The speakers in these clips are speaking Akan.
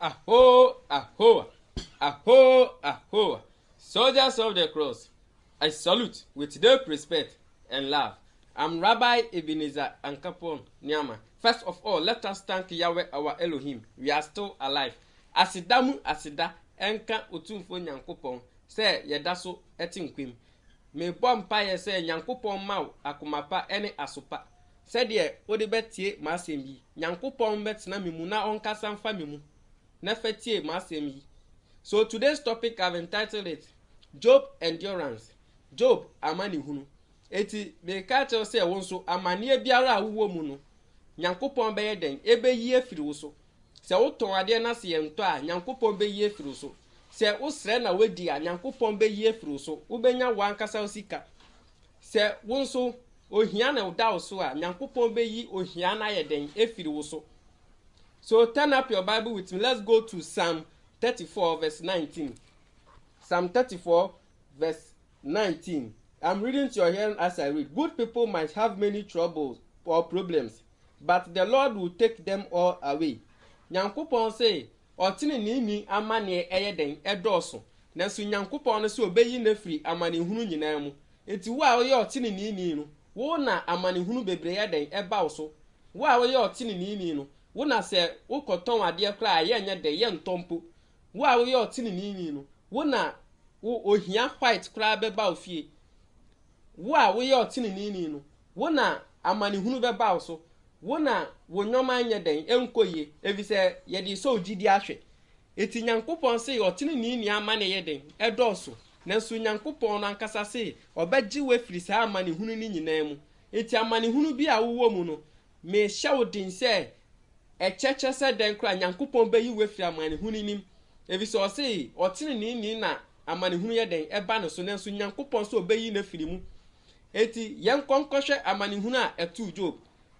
Aho, aho, aho, aho. Soldiers of the cross, I salute with deep respect and love. I'm Rabbi Ebenezer Ankarpong-Nuamah. First of all, let us thank Yahweh our Elohim. We are still alive. Asidamu asida enka otumfo Nyankopon se yedaso etinkwim. Me bompa ye se Nyankopon maw akomapa ene asopa. Se de odi betie masem yi. Nyankopon betina memu na onkasa mfa memu. Na fetie masem yi. So today's topic I've entitled it Job Endurance. Job amani hunu. Eti me ka tell say wonso amani biara awuwo mu no. Nyankopon beye den ebe yi afiri wo so. Se wo ton ade na se yento a Nyankopon be yi afiri wo so. Se wo sre na wadi a Nyankopon be yi afiri wo so. Wo benya wankasa osika. Se wonso ohia na uda wo so a Nyankopon be yi ohia na ye den afiri wo so. So turn up your Bible with me. Let's go to Psalm 34 verse 19. Psalm 34 verse 19. I'm reading to your hearing as I read. Good people might have many troubles or problems, but the Lord will take them all away. Nyankopon say, otini ni amane eyeden edoso. Nanso Nyankopon no se obeyi na firi amane hunu nyina mu. Enti wo a wo ye otini ni no, wo na amane hunu bebre yeden eba wo so. Wo a wo ye otini ni no, wo na se wo koton ade kra ye nya de ye ntompo. Wo a wo ye otini ni no, wo na wo ohia white kra beba ofie. Wo a wo ye otini ni no, wo na amane hunu beba wo so. Wo na wo nyoma anya den enkoye evise ye de so gidi ahwe. Eti Nyankopon se otini ni amane ye den edoso. Nanso Nyankopon no ankasa se obegye we firi sa amane hunu ni nyina mu. Eti amane hunu bi a wo mu no me hye wo din se echeche se den kra Nyankopon be yi we firi amane hunu nim. Evise o se otini ni na amane hunu ye den eba no so nanso Nyankopon so obeyi na firi mu. Eti yen konkohwe amane hunu a etu Job.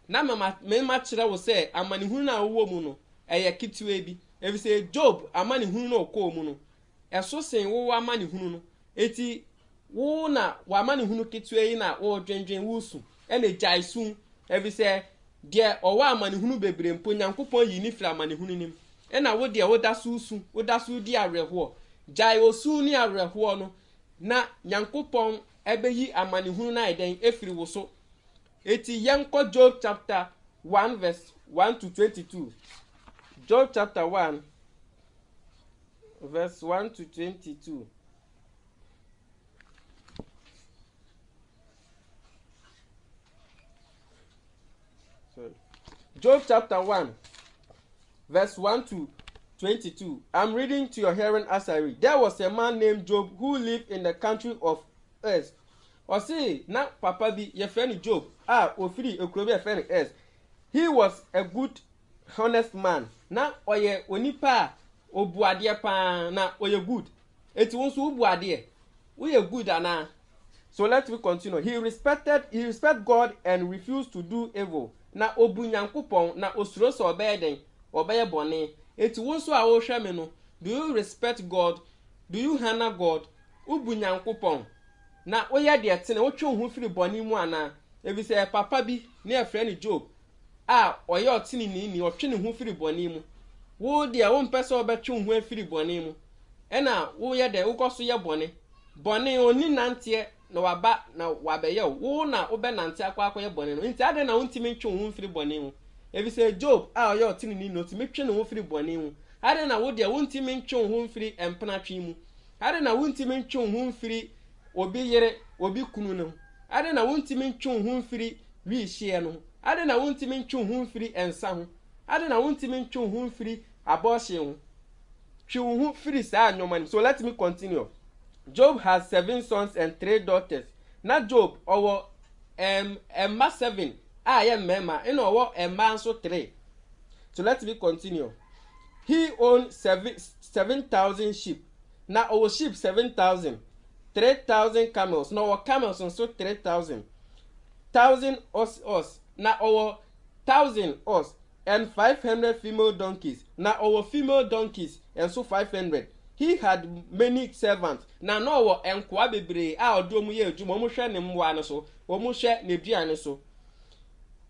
Na mema kire wo se amane hunu na wo mu no eye kitwe bi. Evise Job amane hunu no ko mu no. Eso sen wo amane hunu no. Eti wo na wa amane hunu kitwe yi na wo dwendwen wusu. Ene jaisu evise de owo amane hunu bebre mpo Nyankopon yi ni fira amane hunu nim. Ena wo de wo dasu di areho. Jai osu ni areho no na Nyankopon ebe yi amane hunu na eden efiri wo so. Eti yanko Job chapter 1 verse 1 to 22. Job chapter 1 verse 1 to 22. Sorry. Job chapter 1 verse 1 to 22. I'm reading to your hearing as I read. There was a man named Job who lived in the country of Uz. O say na papa bi ye friend Job ofiri ekuro bi ye friend S. He was a good honest man. Na oye onipa obuade pa na oye good. Eti won so obuade we ye good ana. So let me continue. He respect God and refused to do evil. Na obu Nyankopon na osuro so obeden obeye bone. Eti won so a wo hwe me no. Do you respect God? Do you honor God? Obu Nyankopon na oya de tene wo twe ho firi boni mu ana evise papa bi na friend Job oya otini ni otwe ne ho firi boni mu wo de wo mpese obetwe ho afiri boni mu ena wo ye de wo koso ye boni oni nante na waba na wabeye wo na obe nante akwa ye boni no nti ade na wontimi twe ho firi boni mu evise Job oya otini ni no timi twe ne ho firi boni mu ade na wo de wontimi twe ho firi empena twe mu ade na wontimi twe ho firi obi yere obi kunu no ade na wontimi ntwe ho mfiri wi hye no ade na wontimi ntwe ho mfiri ensa ho ade na wontimi ntwe ho mfiri aboshe ho twe ho firi sa anyoman. So let me continue. Job has 7 sons and 3 daughters. Na Job owo emma 7 ye mema eno owo emma so 3. So let me continue. He owned 7,000 sheep. Na owo sheep 7,000. 3,000 camels. Na our camels and so 3,000. 1,000 us. Na our 1,000 us. And 500 female donkeys. Na our female donkeys and so 500. He had many servants. Na no our enkwa bebre odomu ye ejuma mo hwe ne mwa no so. Wo mo hwe ne duane so.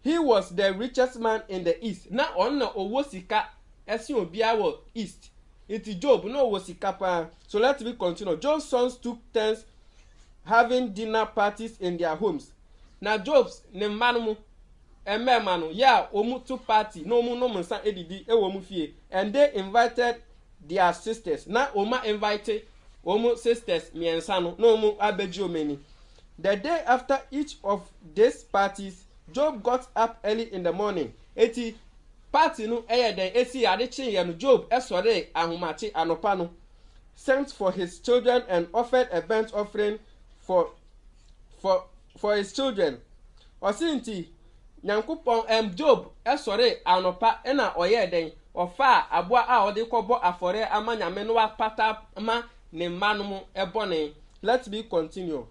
He was the richest man in the east. Na on na owo sika esi obia wo east. Iti Job no was sikapa. So let me continue. Job's sons took turns having dinner parties in their homes. Na Job's ne manu manu ya omu to party no mu no munsa edidi ewo mu fie, and they invited their sisters. Na oma invited omu sisters miensa no omu abeji omeni. The day after each of these parties, Job got up early in the morning. Eti party no den esi ade chin no Job esore ahomache anopa no, sent for his children and offered a burnt offering for his children. Osinti Nyankopon Job esore anopa na oye den ofa aboa a ode kobo afore ama nyame no apata ma ne manum ebone. Let me continue.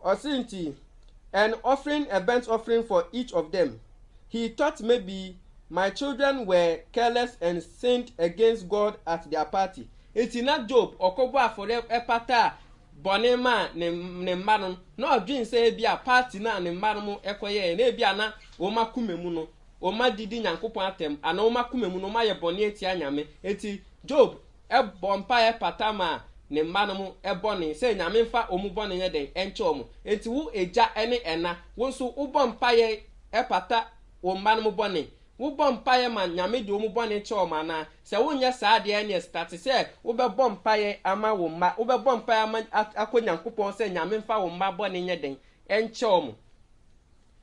Osinti, and offering a burnt offering for each of them. He thought maybe my children were careless and sinned against God at their party. Eti na Job okobo afore epata bonema ne mmanum na odwin se bia party na ne mmanum ekoye na bia na wo makumemu no wo madidi Nyankopon atem ana wo makumemu no maye bone eti anyame. Eti Job bompa epata ma ne mmanum ebone se nyame mfa omu bone ye den enche omu. Eti wo eja ene ena wo nso wo bompa ye epata wo mmanum bone wo bompa ye ma nyame de omu bone che omu na se wo nya saa de ene start se wo be bompa ye ama wo ma wo be bompa ye ama akonyankopon se nyame mfa wo ma bone ye den enche omu.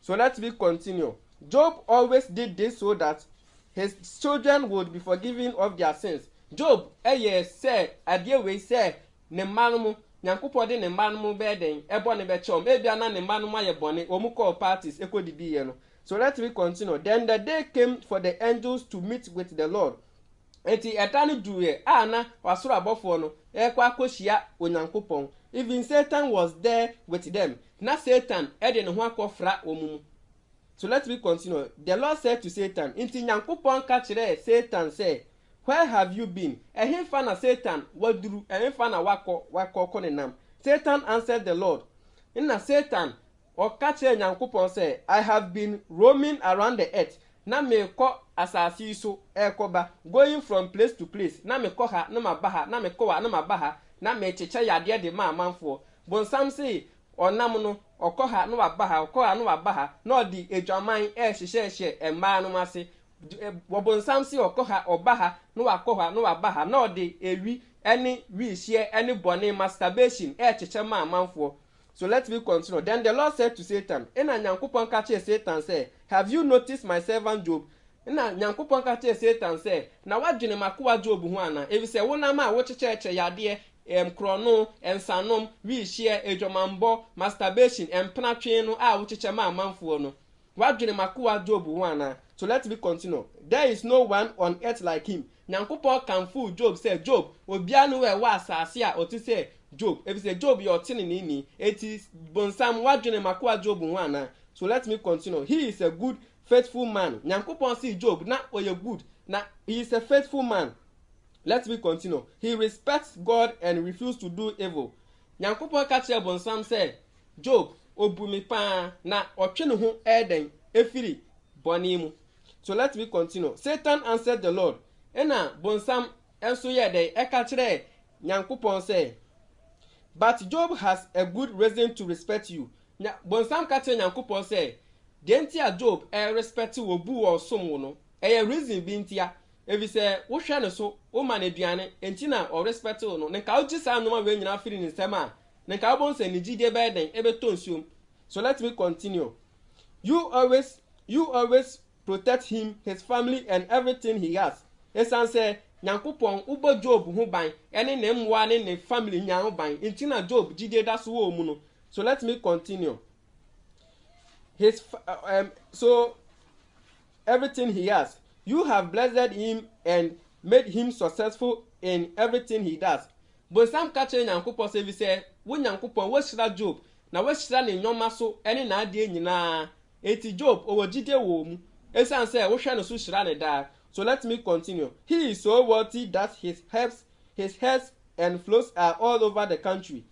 So let me continue. Job always did this so that his children would be forgiven of their sins. Job say adie we say ne manum Nyankopon de ne manum be den ebone be chom ebia na ne manum aye bone omu call parties ekodidi ye no. So let me continue. Then the day came for the angels to meet with the Lord. Eti etani duye ana wasoro abofo no ekwa akohia Onyankopon. Even Satan was there with them. Na Satan ede ne ho akofra omumu. So let me continue. The Lord said to Satan, inti Nyankopon ka kire Satan say, where have you been? Ehimfa na Satan waduru, ehimfa na wako konenam. Satan answered the Lord. Inna Satan oka kire Nyankopon say, I have been roaming around the earth. Na me ko asasi so ekoba, going from place to place. Na me ko ha na mabaha, na me ko wa na mabaha, na me cheche yade de ma amanfo. Bonsam say onam no okoha no wabaha okoha no wabaha no di edwaman hyehyehye emma no mase wobonsam si okoha obaha no wakoha no wabaha no di ewi any rehye any bone masturbation hyehyehye ma amanfo. So let me continue. Then the Lord said to Satan, ena Nyankopon ka che Satan say, have you noticed my servant Job? Ena Nyankopon ka che Satan say, na wadwene makoa Job ho ana ebi se wona ma wo checheche yade krono ensanom rehye edwamambo masturbation empnatwe no a wo cheche ma amanfo no wadwene makoa Job ho ana. So let me continue. There is no one on earth like him. Nyankopon can fool Job say Job obia no we wa asase a oti say Job ebi say Job your tin ni eti bonsam wadwene makoa Job ho ana. So let me continue. He is a good faithful man. Nyankopon see Job na oye good na he is a faithful man. Let me continue. He respects God and refuses to do evil. Nyankopon ka kire bonsam say Job obumi pa na otwe ne ho eden efiri boni mu. So let me continue. Satan answered the Lord. Ena bonsam enso ye den e ka kire Nyankopon say, but Job has a good reason to respect you. Bonsam ka kire Nyankopon say, denti a Job respect wo bu wo som wo no e reason bi ntia. Evi se wo hwe ne so wo ma ne duane enti na o respect wo no nka o gisa no ma we nyina firi ne nsem a nka wo bonse ne gide be den e be tonsuom. So let me continue. You always protect him, his family and everything he has. Esan say Nyankopon ubo Job ho ban ene ne mwa ne family nya ho ban enti na Job gide da so wo mu no. So let me continue. So everything he has, you have blessed him and made him successful in everything he does. But some catch Nyankopon say wo Nyankopon wo shira Job na wo shira ne nyoma so ene na ade nyina eti Job o gide wo mu esan say wo hwe no so shira ne da. So let me continue. He is so wealthy that his herds and flocks are all over the country.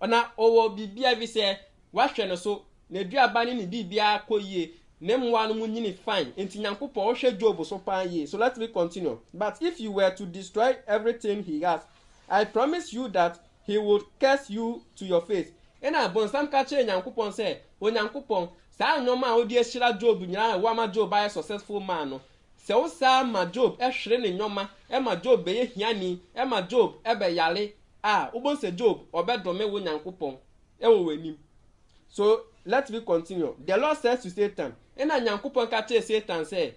Ona owo bibia vi say wa hwe no so na duabane ne bibia koyie name one munyini fine inti nyankopon o hwe Job so pan ye. So let me continue. But if you were to destroy everything he has, I promise you that he would curse you to your face. Ena bonsam ka che nyankopon say o nyankopon saa nyoma a odi ehira Job nyina wa ma Job ay successful man no se wo saa ma Job ehwere ne nyoma e ma Job be ye hiani e ma Job e be yale ubon se Job obedome wo nyankopon e wo wanim. So let me continue. The Lord says to Satan, ena nyankopon ka che Satan say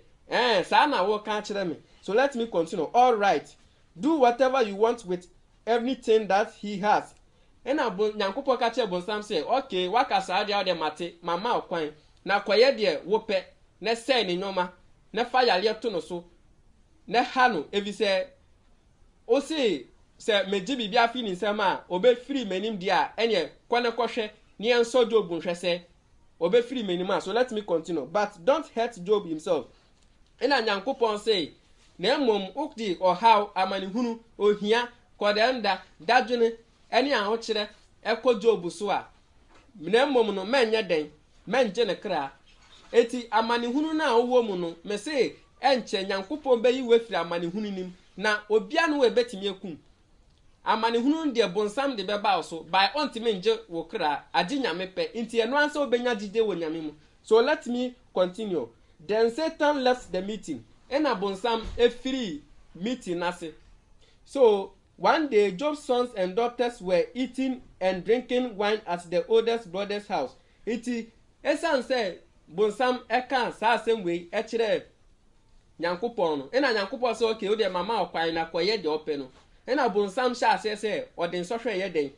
saa na wo ka kire me. So let me continue. All right, do whatever you want with everything that he has. Ena nyankopon ka che bonsam say, okay, wakasa dia de mate mama okwan na kwaye de wo pe na say ne nyoma na fa yale to no so na ha no evi say o say meji bibia fi ni nsem a obe free manim dia enye kwane kohwe ni enso Job nhwe say obe free manim a. So let me continue. But don't hurt Job himself. Ena nyankopon say na mom ukdi or how amanihunu ohia kodenda dadwene eni a ho kire ekọ Job so a na mom no menye den menje ne kra eti amanihunu na owo mu no me say enche nyankopon be yi wefiri amanihunu nim na obia no we betimi ekum amanihunu de bonsam de beba so by ontime nje wo kra agi nyame pe nti eno ansa obenya gide wo nyame mu. So let me continue. Then Satan left the meeting and bonsam efiri meeting ase. So one day Job's sons and daughters were eating and drinking wine at the oldest brother's house. Iti esan say bonsam eka sa same way e kire nyankopon no ena nyankopon say okay o de mama okwan na koye de ope no ena bonsam sha say odin so hwe ye den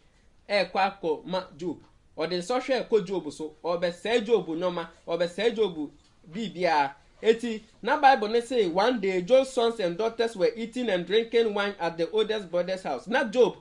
kwa ko ma Job odin so hwe ko Job so obe say Job nyoma obe say Job bibia. Eti na Bible ne say one day Job's sons and daughters were eating and drinking wine at the oldest brother's house. Na Job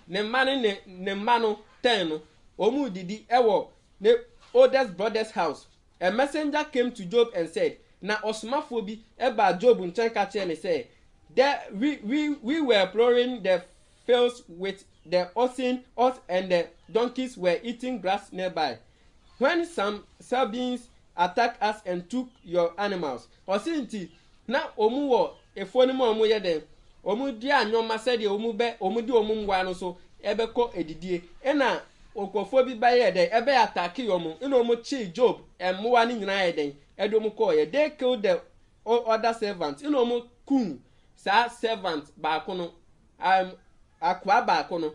ne mano 10 no omu didi ewo ne oldest brother's house. A messenger came to Job and said, na osmafo bi eba Job nchen ka che ne say, there we were plowing the fields with the oxen and the donkeys were eating grass nearby when some Sabeans attacked us and took your animals. Osinti na omu wo efoni mo omu yeden omu di anyoma said omu di omu ngwa no so ebeko edidie ena okofo bi baye de ebe attack yomu ina omu chi Job emwa ni nyina yeden edomu ko ye they killed the other servants ina omu kun sa servant ba kono akwa ba kono.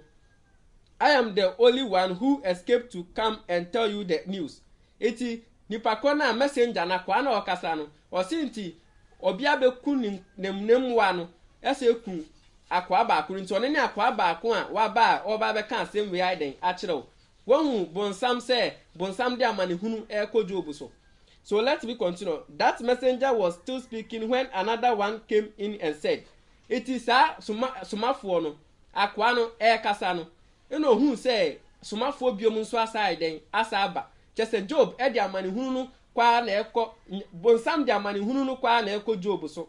I am the only one who escaped to come and tell you the news. Iti nipa kona messenger na kwa na okasa no osinti obia be kun nemnem wa no ese kun akwa ba akuru nti one ne akwa ba akon a wa ba oba be kan asem we aiden a kirew wonu bonsam say bonsam de amanehunu eko Job so. So let me continue. That messenger was still speaking when another one came in and said, it is sumafo no akwa no kasa no eno hu say sumafo biom nso asaiden asaba chese Job e de amanehunu no kwa na eko bonsam de amanehunu no kwa na eko Job so.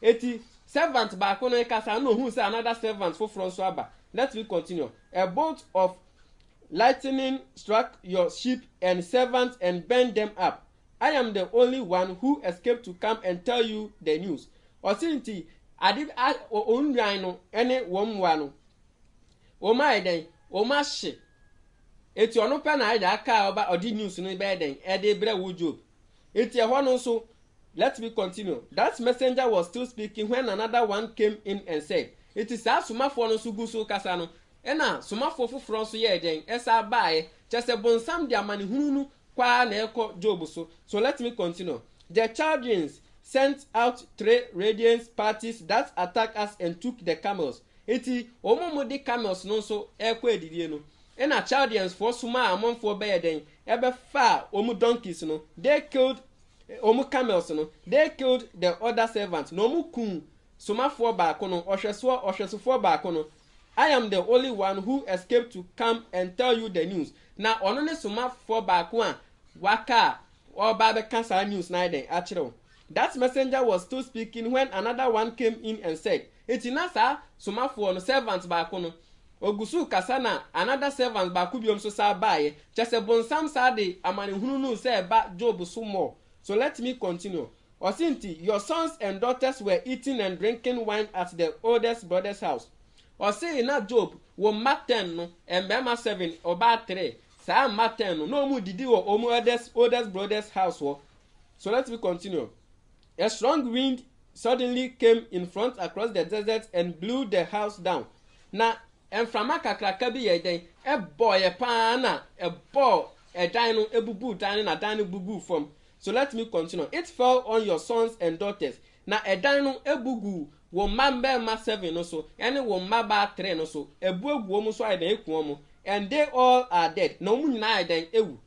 Eti servant ba ko no kasa no hu say another servant for from so aba. Let me continue. A bolt of lightning struck your sheep and servants and burned them up. I am the only one who escaped to come and tell you the news. Osinti adid onwan no ene womwa no oma eden oma hye eti ono pe na ida aka oba odi news no be eden e de bre wo Job eti e ho no so. Let me continue. That messenger was still speaking when another one came in and said, it is asumafo no so guso kasa no ena sumafo foforo so ye eden esa baaye chese bonsam de amanehunu no kwa na eko Job so. So let me continue. The Chaldeans sent out 3 radiant parties that attacked us and took the camels. Eti omomo de camels no so eko edidie no ena Chaldeans for suma amonfo be eden ebe fa omu donkeys no they killed omu camels no they killed the other servants no mu kun sumafo ba kono ohwesofo ba kono. I am the only one who escaped to come and tell you the news. Na ono ne sumafo ba ko a waka oba be cancer news na den a kire. That messenger was still speaking when another one came in and said, itina sa sumafo no servants ba kono ogusu kasa na another servant ba ku biom so sa baaye chese bonsam sa de amanehunu no se ba Job so mo So let me continue. Osinti, your sons and daughters were eating and drinking wine at the oldest brother's house. Osi na Job wo mma 10 no, embema 7 oba 3. Sa mma 10 no, no mu didi wo omu oldest brother's house wo. So let me continue. A strong wind suddenly came in front across the desert and blew the house down. Na emframa kakraka bi ye den e boy pa na e boy e dan no ebubu dan na dan no bubu from. So let me continue. It fell on your sons and daughters. Na e dan no ebugu wo mamba 7 no so ene wo maba 3 no so ebuegu wo mu so ai den eku omo, and they all are dead. No mu nyina ai den ewu.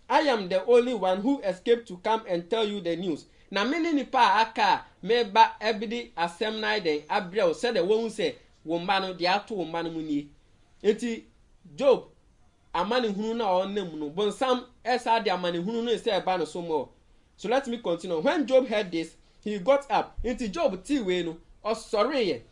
I am the only one who escaped to come and tell you the news. Na many nipa aka meba ebidi asem na den abrel said the one say wo mba no de ato wo mba no mu nie. Enti Job amani hunu na onam no bonsam esa de amani hunu no say eba no so more. So let me continue. When Job heard this, he got up. Enti Job ti we no osore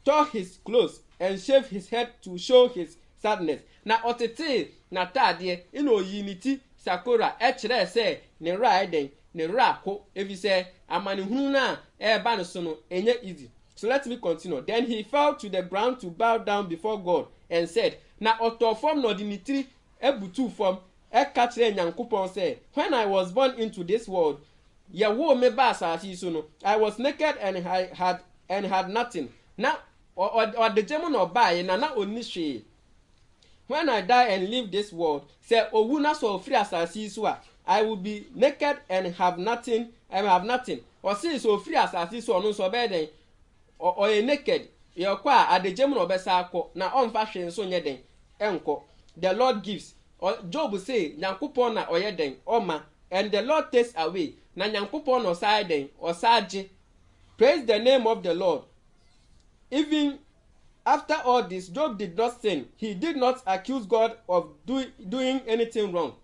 tore his clothes and shaved his head to show his sadness. Na otete na tade ina oyiniti sakora kire say ne ra den ne ra ko evi say amani hunu na eba no so no enye easy. So let me continue. Then he fell to the ground to bow down before God and said, na otofom no dimitri ebutu form eka kire Nyankopon say, when I was born into this world, ye wo me ba asasi so no, I was naked and had nothing. Na or the demon no buy na oni hwe. When I die and leave this world, say owu na so free asasi so a, I will be naked and have nothing. I have nothing. Or see so free asasi so no so be den or naked. Ye kwa adegem no besa akọ na omfa hwe nso nye den enko. The Lord gives. Or Job say Nyankopon na oye den oma, and the Lord takes away. Na Nyankopon no side den or saje. Praise the name of the Lord. Even after all this, Job did not sin. He did not accuse God of doing anything wrong.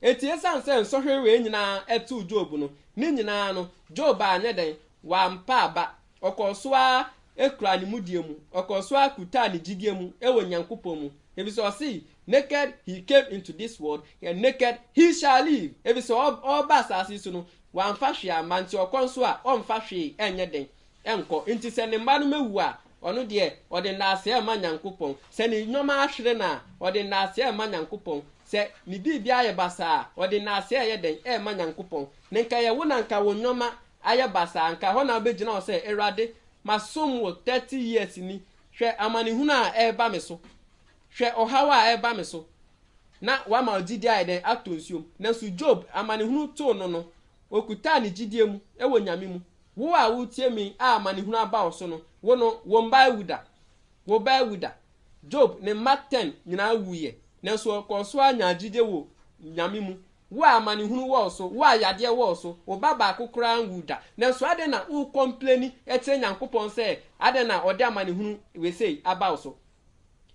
Eti esan sen so hwe we nyina etu Job no. Ni nyina no Job anya den wa mpa ba. Okoso a ekura ni mudie mu. Okoso a kuta ni jidie mu ewo Nyankopon mu. Ebi so see, naked he came into this world, and naked he shall live. Ebi so all basasi so no wa mfa hwe amanti okonso a omfa hwe enye den enko. Nti se ne mba no mewu a ono de ode na ase ma Nyankopon. Se ne nyoma ahwere na ode na ase ma Nyankopon. Se ni bibia ye basa ode na ase ye den ma Nyankopon. Ne nka ye wo na nka wo nyoma aye basa nka ho na begina o se Erade masom wo 30 years ni hwe amani hunu a ba me so. Hwe ohawa a ba me so. Na wa ma ogidi aye den atonsuom. Na su Job amani hunu to no okuta ni gidie mu ewo nyame mu. Wo a wo tie mi a amani hunu aba so no wo no wo mba wuda. Wo ba wuda. Job ne ma 10 nyina wuye. Na so okoso anya gidie wo nyame mu. Wo amani hunu wo so, wo ayade wo so, wo baba akokora wuda. Na so ade na wo complain etre Nyankopon say ade na ode amani hunu we say aba so.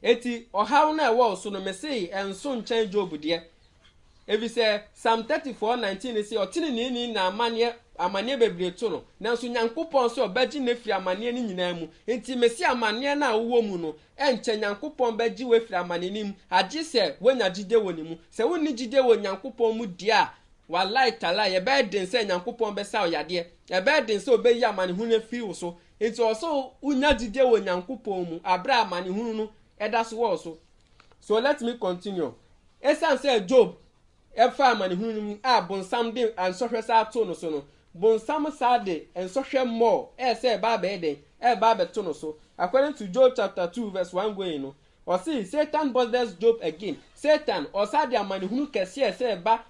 Eti ohaw na wo so no me say enso nchen Job de. Ebi say Psalm 34:19 say otini ni na amane bebre to no. Na so Nyankopon so obaji na firi amane ni nyina mu. Enti mesi amane na wo mu no enche Nyankopon baji we firi amane ni mu. Agi se wonya gide woni mu. Se woni gide wo Nyankopon mu dia wallahi tala ye be den se Nyankopon be sa oyade. Ye be den se obeyi amane hu na firi wo so. Enti also unya gide wo Nyankopon mu abra amane hu no edas wo so. So let me continue. Esan say Job efa amani hunu a bonsam de ansohwe sa to no so no bonsam sa de ensohwe more say ba be den ba be to no so. According to Job chapter 2 verse 1 going no, or see Satan bothers Job again. Satan or sa de amani hunu kese say ba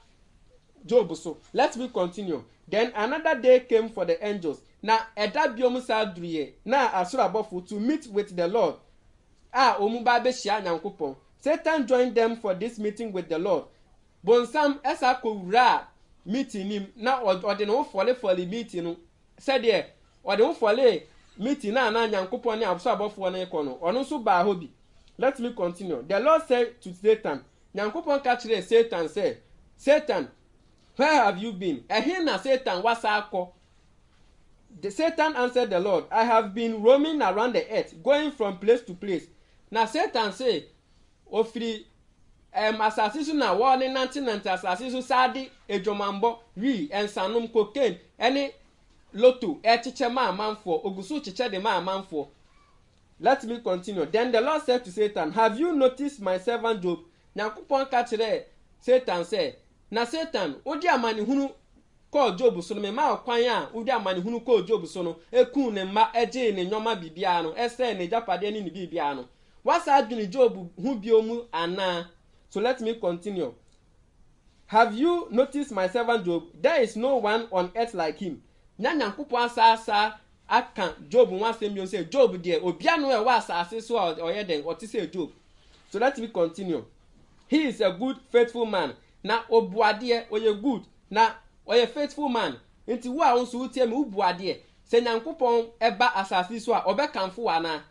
Job so. Let me continue. Then another day came for the angels. Na eda biom sa druye na asura bofu to meet with the Lord. Omu ba be hia Nyankopon. Satan joined them for this meeting with the Lord. Bonsam esa ko wura meeting nim na ode no fole meeting no said there ode no fole meeting na Nyankopon ne abso abofo na iko no ono so ba hobi. Let me continue. The Lord said to Satan, Nyankopon ka kire Satan say, Satan, where have you been? Ehin na Satan wasa akọ. The Satan answered the Lord, I have been roaming around the earth, going from place to place. Na Satan say, ofiri asase so na wo ne nante asase so sade edwomambo wi ensanom cocaine ene loto echiche ma amanfo ogusu chiche de ma amanfo. Let me continue. Then the Lord said to Satan, have you noticed my servant Job? Nyankopon ka kire Satan say, na Satan odi amani hunu ko Job so no me ma kwan a odi amani hunu ko Job so no ekun ne ma eje ne nyoma bibia no ese ne japade ne bibia no wasa adwene Job hu biomu ana. So let me continue. Have you noticed my servant Job? There is no one on earth like him. Nyankopon asa aka Job one same say Job there obia no e wa asase so oye den oti say Job. So let me continue. He is a good faithful man. Na obuade oye good na oye faithful man. Nti wo a wonso utie me ubuade se Nyankopon eba asase so a obekamfo wana.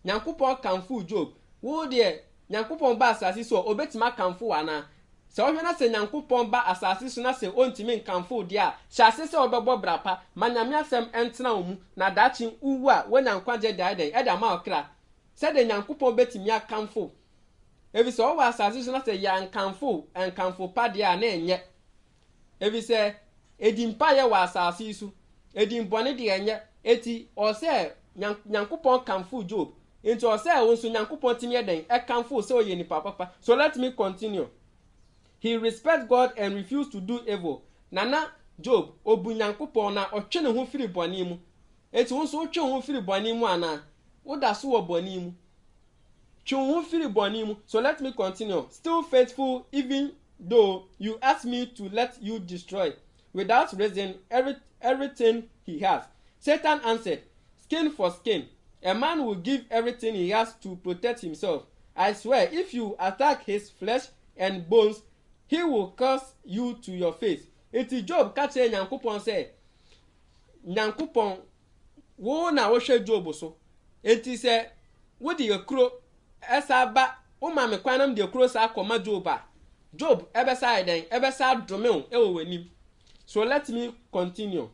Nyankopon kamfo Job. Wo de Nyankopon ba asase so obetima kamfo wana. Se ohwe na se Nyankopon ba asase so na se ontimi nkamfo de a hyase se obebo brapa manyame asem entena omu na dachi uwu a wo Nyankwaje daiden eda ma okra se de Nyankopon betimi akamfo ebi se owa asase so na se ya nkamfo pa de a na enye ebi se edimpa ye wa asase so edimbone de enye eti o se Nyankopon kamfo Job enti o se wonso Nyankopon timi eden ekamfo se oye ni papa. So let me continue. He respects God and refused to do evil. Nana Job obu Nyankopon na otwe ne ho firi boni mu. Eti wonso otwe ho firi boni mu ana. Woda so wo boni mu. Twe ho firi boni mu. So let me continue. Still faithful even though you ask me to let you destroy without reason everything he has. Satan answered, skin for skin. A man will give everything he has to protect himself. I swear, if you attack his flesh and bones, he will curse you to your face. Eti Job ka che Nyankopon say, Nyankopon wo na wo hwe Job so. Eti say wo de ekuro esa ba wo ma me kwanam de ekuro sa akoma Job a. Job ebesa eden ebesa dome e wo wanim. So let me continue.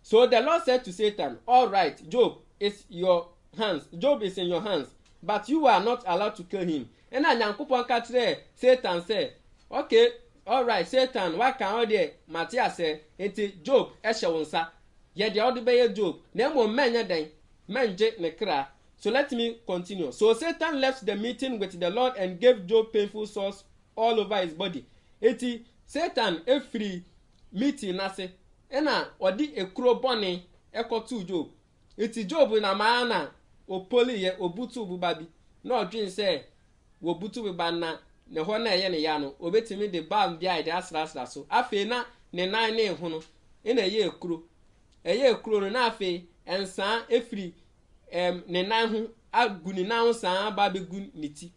So the Lord said to Satan, all right, Job is your hands. Job is in your hands, but you are not allowed to kill him. And Nyankopon ka kire Satan say, okay, all right, Satan, why can all the Matthias say, enti Job ehye wonsa. Ye de all the be Job. Na mo menye den, menje ne kra. So let me continue. So Satan left the meeting with the Lord and gave Job painful sores all over his body. Eti Satan free meeting na se. Ena odi ekuro bone ekotu Job. Eti Job na maana opoli ye obutu bubabi. No odwin say wo butu buba na ne ho na eye ne ya no obetimi de bam bia de asra so afi na ne nan ne hu no ena ye ekuro no na afi ensan efiri ne nan hu aguni nan san ba begu niti.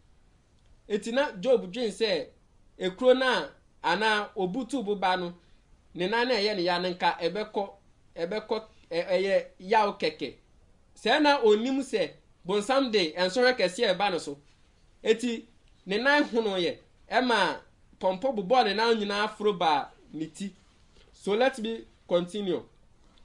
Eti na Job dwin say ekuro na ana obutu buba no ne nan na eye ne ya nka ebekọ eye yaw keke se na onim se bonsam de ensore kese e ba no so. Eti ne nan hono ye ema pompo bubo ne nan nyina afro ba niti. So let me continue.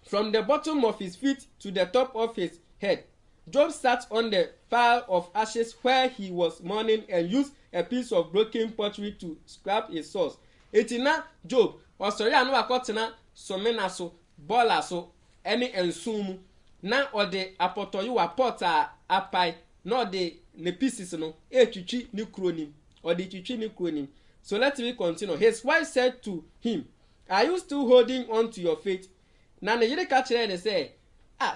From the bottom of his feet to the top of his head, Job sat on the pile of ashes where he was mourning and used a piece of broken pottery to scrap his sores. Eti na Job osori anu akotena somena so bola so eni ensum na ode apotoyi wa pota apai na ode ne pieces no etwitwi ni kronim ode twitwi ni kronim. So let me continue. His wife said to him, are you still holding on to your faith? Na ne yire ka kire ne say,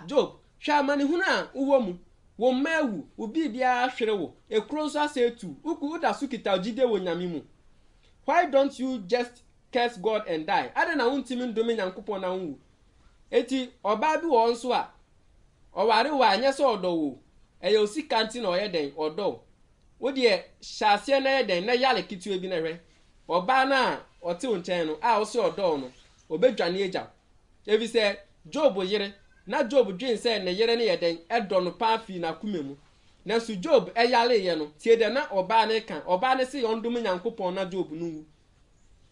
Job hwa mani huna uwo mu wo mawu ubi bia hwere wo ekro so asetu uku uda su kita ogide wo nyame mu. Why don't you just curse God and die? Ade na untimi ndome Nyankopon na wu. Eti oba bi wo nso a oware wa anya so odo wo eye osika nti na oye den odo wo de hyase na eden na yale kitu ebi na hwe oba na ote nchen no a wo so odo no obedwane eja ebi se Job yire na Job dwin se ne yire ne yeden edo no pa fi na kumemu na su Job eyale ye no tie de na oba ne kan oba ne se yondum Nyankopon na Job no wu.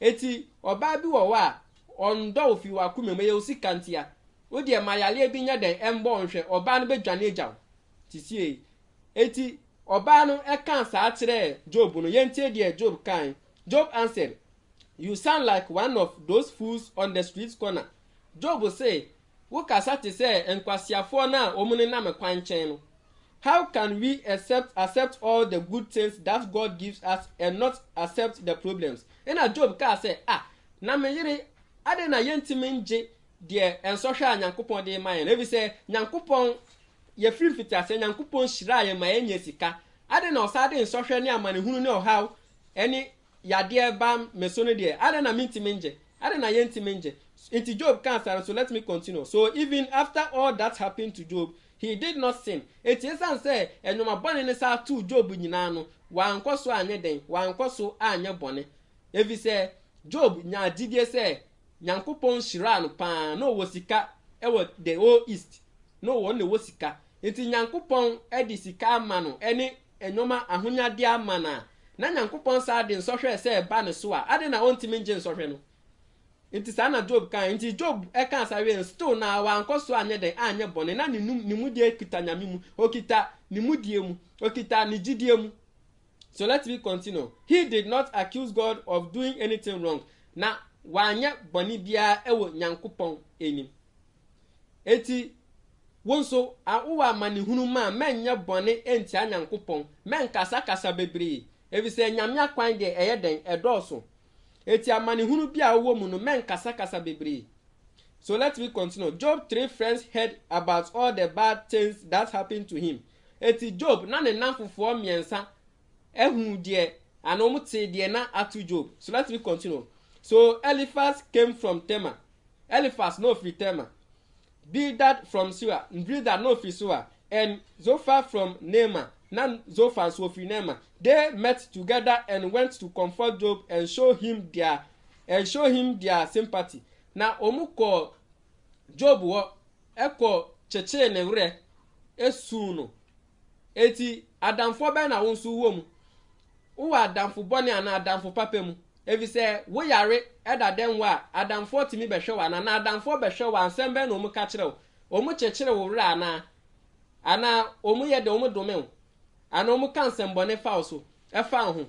Eti oba bi wo wa ondo ofi wa kumemu ye osika ntia wo de mayale bi nya den embo nhwe oba ne bedwane eja tisie. Eti oba no eka saa kire Job no yentie de Job kan. Job answered, "You sound like one of those fools on the street corner." Job will say, "Wo kasa te say enkwasiafo na omune na me kwan chen no. How can we accept all the good things that God gives us and not accept the problems?" And Job ka say, na me yire ade na yentimi nje de ensohwe anyankopon de man. Ebi say nyankopon ye free fit ase nyankopon shira ye ma enye sika. Ade na osade ensohwe ne amanehunu ne ohaw eni yade ba meso de ade na mintimi nje ade na yentimi nje. Into Job cancer, so let me continue. So even after all that happened to Job, he did not sin. It is say, and no mabone ne sa to Job nyina no, wankɔ so anye den, wankɔ so anye bone. If he say Job nya didie say, Nyankopɔn hyira no pa no wo sika ewo the old east. No one ne wo sika. Enti Nyankopɔn edi sika ama no, ene enoma ahonyade ama na Nyankopɔn sa de nsɔhwɛ say ba ne so a, ade na ontimi nje nsɔhwɛ no. Inti sana Job kan inti Job eka sawe still na wankoso anye den anye bone na nimu die kita nyame mu okita nimu die mu okita ni gidie mu. So let me continue. He did not accuse God of doing anything wrong. Na wanye bone bia ewo Nyankopon enim. Eti wonso awa manihunu ma menye bone enti Nyankopon men kasa bebre. Ebi se nyame akwan de eye den edoso. Eti amanihunu bia wo mu no men kasa bebre. So let me continue. Job 3 friends heard about all the bad things that happened to him. Eti Job na ne namfofo miensa ehu de anomuti de na atu Job. So let me continue. So Eliphaz came from Tema. Eliphaz no free Tema. Bildad from Sua. Bildad no free Sua. And Zophar from Nema. Nan Zophar so free Nema. They met together and went to comfort Job and show him their sympathy. Na omuko Job wo eko cheche ne wre esu no. Eti adamfo be na wonsu wo mu. Wo adamfo bone ana adamfo papa mu. Evi se wo yare eda den wa adamfo timi be hwe wa na adamfo be hwe wa nsem be na omu ka kire wo. Omu chechire wo wre ana omu ye de omu dome. Ana omu kansem bone fa so efa ho.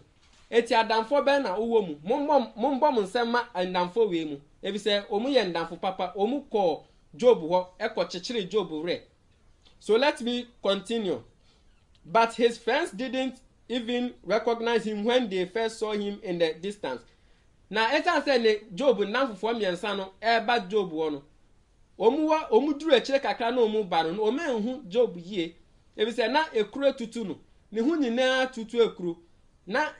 Eti adamfo be na uwo mu mombom nsem ma adamfo we mu. Ebi se omu ye ndamfo papa omu ko Job ho eko chechire Job wre. So let me continue. But his friends didn't even recognize him when they first saw him in the distance. Na etan say ne Job namfofo miensa no eba Job wo no. Omu duru echire kakra na omu ba no omenhu Job yie. Ebi se na ekuro tutu no. Ne hu nyina tutu ekuro. Na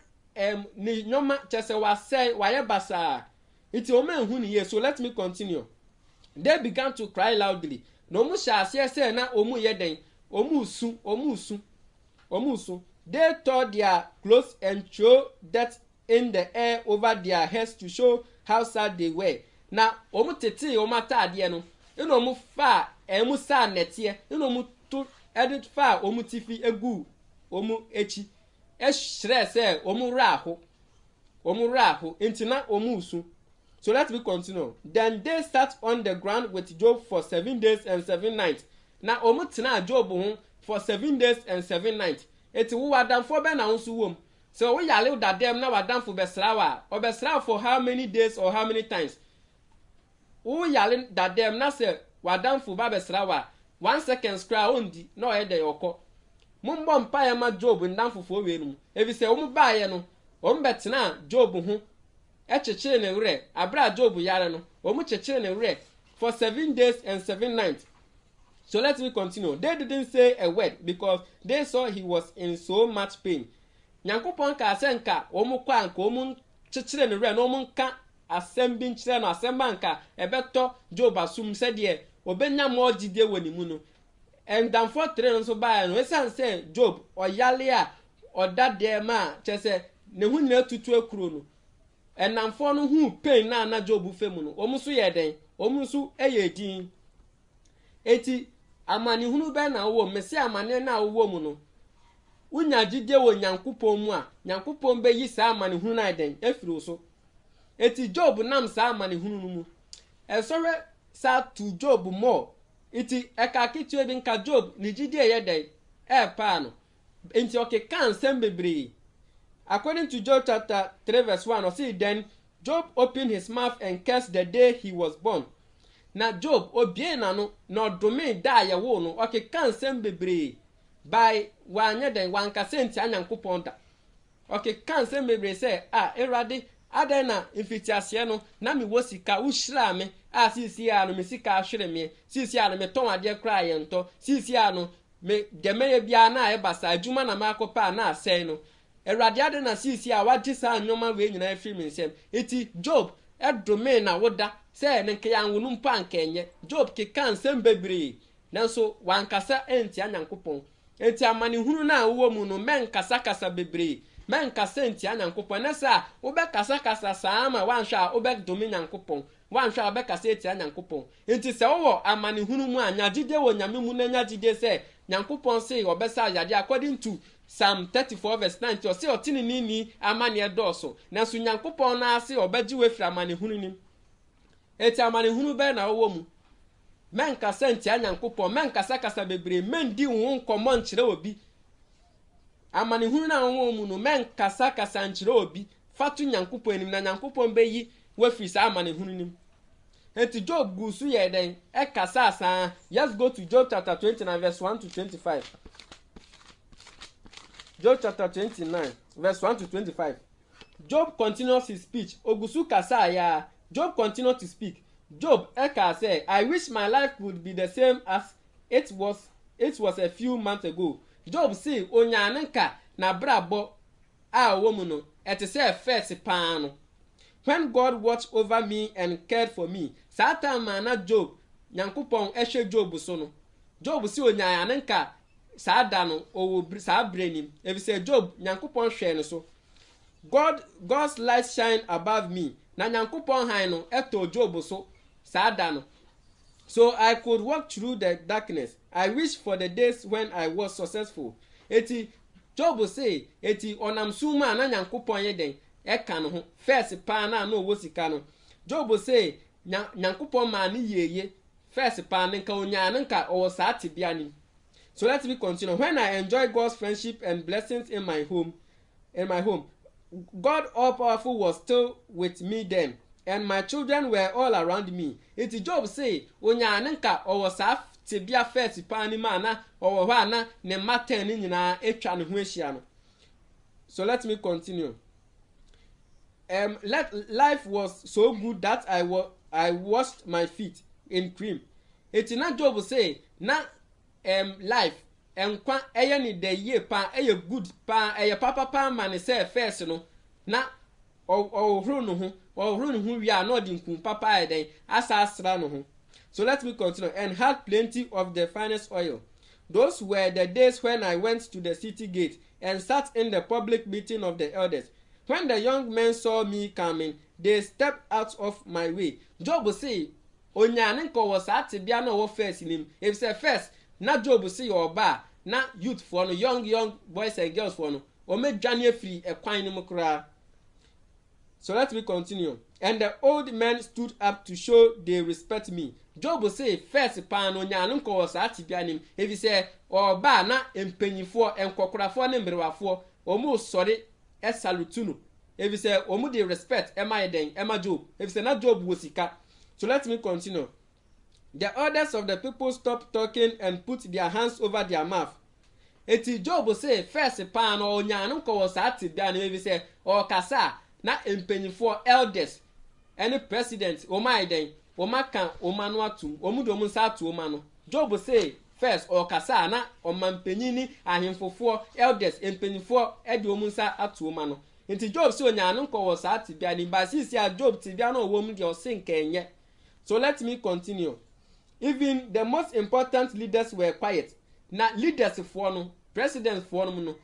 ni nyoma chese waye basa. Iti omenhu ni ye. So let me continue. They began to cry loudly. No mu sha say na omu yeden. Omu su. They tore their clothes and threw dirt in the air over their heads to show how sad they were. Na omu tete omu atade no. Eno omu fa emu sa netie. Eno omu to edit fa omu tifi egu omu echi. Eshre se omu raho. Intina omu usu. So let me continue. Then they sat on the ground with Job for 7 days and 7 nights. Na omu tina Job ho for 7 days and 7 nights. Eti wo adamfo be na nso wom. So we yale dadem na wadamfo besrawa. Obesrawa for how many days or how many times? Wo yale dadem na se wadamfo ba besrawa. 1 second scra ondi na o ede yoko. Mumbo mpa ya ma Job ndamfofo we nu. Ebi se omu ba ye no. Omu betena Job ho. Echechire ne wre. Abra Job yare no. Omu chechire ne wre for 7 days and 7 nights. So let me continue. They didn't say a word because they saw he was in so much pain. Nyankopon ka asenka omu kwa anka omu chechire ne wre no omu nka asem bi nchire no asem banka ebeto Job asum sedie obenya mo gidie woni mu no. And dan for 3 nso ba no esan say Job oyale a odade ma chese ne hu na tutu ekuro no. Enamfo no hu pain na Job femu no. Omu so ye den, omu so eye din. Eti amani hunu be na wo mesi amani na wo mu no. Unya gidie wo Nyankopon mu a, Nyankopon be yi sa amani hunu na den efiri so. Eti Job nam sa amani hunu no mu. Esore sa to Job more. Iti eka kitu ebi nka Job ni gidie ye den pa no. enti okeka nsem bebre. According to Job chapter 3 verse 1, or see, then Job opened his mouth and cursed the day he was born. Na Job obie na no na odome da ye wo no okeka nsem bebre by wanye den wankasa enti Nyankopɔn da. Okeka nsem bebre say Erade adan na mfitiase no na me wo sika wo hyira me sisi a no me sika ahwere me sisi a no me ton ade kra ye nto sisi a no me demeye bia na e basa adwuma na makopa na asɛn no Erade adan na sisi a wagye sa nyoma we nyina afiri me nsɛm eti Job edome na woda sɛ ne nke anwo no mpa nkenye Job keka nsɛm bebre nanso wankasa enti Nyankopɔn enti amane hunu na wo mu no menkasa kasa bebre menkasa enti Nyankopɔn na sa wo be kasa kasa sama wanhwa a wo be dome Nyankopɔn wanhwa a wo be kasa enti Nyankopɔn enti sɛ wo amane hunu mu anyagide wo nyame mu na nyagide sɛ Nyankopɔn se wo be sa yade according to Psalm 34 verse 90 o se otinini ni amane edoso nanso Nyankopɔn na ase obegye we fira amane hunu nim enti amane hunu be na wo mu menkasa enti Nyankopɔn menkasa kasa bebre mendi wo nkomo nkyere obi amane hunu na wo mu no menkasa kasa nkyere obi fatu Nyankopɔn nim na Nyankopɔn beyi we firi sa amane hunu nim enti Job gusu ye den e kasa asa. Let's go to Job chapter 29 verse 1 to 25. Job chapter 29 verse 1 to 25. Job continues his speech. Ogusu kasa ya. Job continued to speak. Job eka say, I wish my life would be the same as it was a few months ago. Job say, onyanenka na brabo a woman no ete say first pan. When God watched over me and cared for me, Satan mana Job Nyankopɔn ehwe Job so no. Job say onyanenka sada no o sa branim. If say Job Nyankopɔn hwe no so. God's light shine above me. Na Nyankopɔn han no eto Job so sada no. So I could walk through the darkness. I wish for the days when I was successful. Eti Job say eti onam suma na Nyankopɔn ye den eka no ho first pa na no wo sika no. Job say Nyankopɔn ma ni yeye first pa nka onya nka o sa tibia ni. So let me continue. When I enjoy God's friendship and blessings in my home, God all powerful was still with me then, and my children were all around me. It Job say, onya nka o sa tibia first pa ni ma na o wa na ne maten ni nyina etwa ne ho ahia no. So let me continue. Life was so good that I washed my feet in cream. It na Job say na life enkwa eye ni de ye pa eye good pa eye papa pa ma ne say first no na ohuru no ho wi a no di nkun papa e den asasra no ho. So let me continue. And had plenty of the finest oil. Those were the days when I went to the city gate and sat in the public meeting of the elders. When the young men saw me coming, they stepped out of my way. Job say onyane nko was atibia na wo first nim. If say first na Job say oba na youth for no young boys and girls for no o me dwane free ekwan no kra. So let me continue. And the old men stood up to show they respect me. Job say first pan onyane nko was atibia nim. If say oba na empanyifo enkokorafo na mberewafo o mu sori esalutunu. If say o mu dey respect ema eden ema Job. If say na Job wo sika. So let me continue. The others of the people stopped talking and put their hands over their mouth. Eti Job say first pan onyane nko was atibia nim. If say o kasa na empanyifo elders any president o ma eden o maka o manu atum o mu do mu sa atu o ma no. Job say first o kasa na o mampanyini ahemfofo elders empanyifo e de o mu sa atu o ma no. Nti Job say onyane nko was atibia nim ba sisi a Job tibia na o wo mu de o sin kenye. So let me continue. Even the most important leaders were quiet. Na leaders for no, presidents for no,